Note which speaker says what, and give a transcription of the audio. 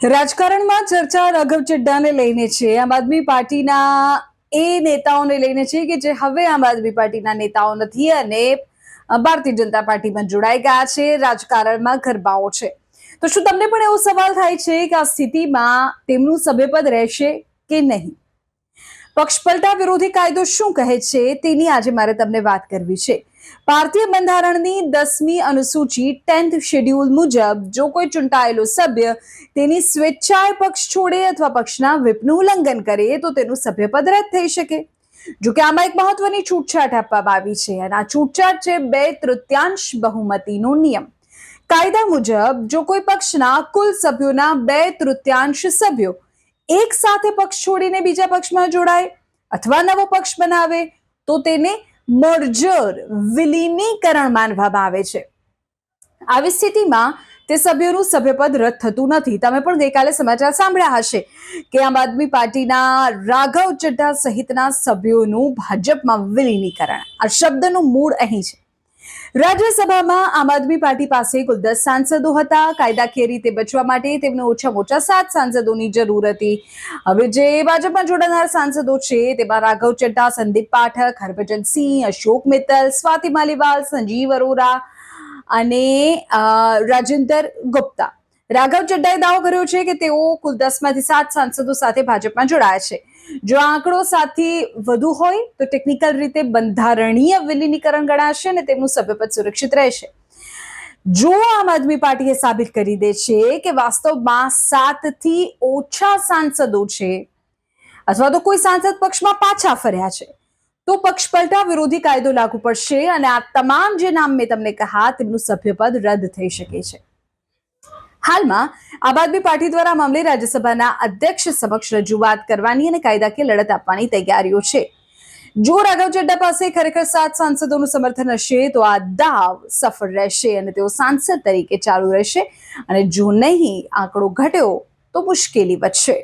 Speaker 1: રાજકારણમાં ચર્ચા રાઘવ ચડ્ડાને લઈને છે. આમ આદમી પાર્ટીના એ નેતાઓને લઈને છે કે જે હવે આમ આદમી પાર્ટીના નેતાઓ નથી અને ભારતીય જનતા પાર્ટીમાં જોડાઈ ગયા છે. રાજકારણમાં ગરબાઓ છે. તો શું તમને પણ એવો સવાલ થાય છે કે આ સ્થિતિમાં તેમનું સભ્યપદ રહેશે કે નહીં? પક્ષપલટા વિરોધી કાયદો શું કહે છે તેની આજે મારે તમને વાત કરવી છે. ભારતીય બંધારણની 10મી અનુસૂચિ 10th શેડ્યુલ મુજબ જો કોઈ ચૂંટાયેલો સભ્ય તેની સ્વેચ્છાએ પક્ષ છોડે અથવા પક્ષના વ્હીપનું ઉલ્લંઘન કરે તો તેનું સભ્યપદ રદ થઈ શકે. જો કે આમાં એક મહત્વની છૂટછાટ આપવામાં આવી છે અને આ છૂટછાટ છે 2/3 બહુમતીનો નિયમ. કાયદા મુજબ જો કોઈ પક્ષના કુલ સભ્યોના 2/3 સભ્યો એક સાથે પક્ષ છોડીને બીજા પક્ષમાં જોડાય અથવા નવો પક્ષ બનાવે તો તેને મર્જર વિલીનીકરણ માનવામાં આવે છે. આવી સ્થિતિમાં તે સભ્યોનું સભ્યપદ રદ થતું નથી. તમે પણ ગઈકાલે સમાચાર સાંભળ્યા હશે કે આમ આદમી પાર્ટીના રાઘવ ચડ્ઢા સહિતના સભ્યોનું ભાજપમાં વિલીનીકરણ, આ શબ્દનું મૂળ અહીં છે. રાજ્યસભામાં આમ આદમી પાર્ટી પાસે કુલ 10 સાંસદો હતા. કાયદાકીય રીતે બચવા માટે તેમને ઓછામાં ઓછા 7 સાંસદોની જરૂર હતી. હવે જે ભાજપમાં જોડાનાર સાંસદો છે તેમાં રાઘવ ચડ્ઢા, સંદીપ પાઠક, હરભજન સિંહ, અશોક મિત્તલ, સ્વાતિ માલીવાલ, સંજીવ અરોરા અને રાજેન્દ્ર ગુપ્તા. રાઘવ ચડ્ડાએ દાવો કર્યો છે કે તેઓ કુલ 10માંથી 7 સાંસદો સાથે ભાજપમાં જોડાયા છે. જો આંકડો 7 થી વધુ હોય તો ટેકનિકલ રીતે બંધારણીય વિલીનીકરણ ગણાશે અને તેમનું સભ્યપદ સુરક્ષિત રહેશે. જો આમ આદમી પાર્ટીએ સાબિત કરી દે છે કે વાસ્તવમાં 7 થી ઓછા સાંસદો છે અથવા તો કોઈ સાંસદ પક્ષમાં પાછા ફર્યા છે તો પક્ષપલટા વિરોધી કાયદો લાગુ પડશે અને આ તમામ જે નામ મેં તમને કહ્યા તેમનું સભ્યપદ રદ થઈ શકે છે. હાલમાં આમ આદમી પાર્ટી દ્વારા મામલે રાજ્યસભાના અધ્યક્ષ સમક્ષ રજૂઆત કરવાની અને કાયદાકીય લડત આપવાની તૈયારીઓ છે. જો રાઘવ ચડ્ડા પાસે ખરેખર 7 સાંસદોનું સમર્થન હશે તો આ દાવ સફળ રહેશે અને તેઓ સાંસદ તરીકે ચાલુ રહેશે અને જો નહીં, આંકડો ઘટ્યો તો મુશ્કેલી વધશે.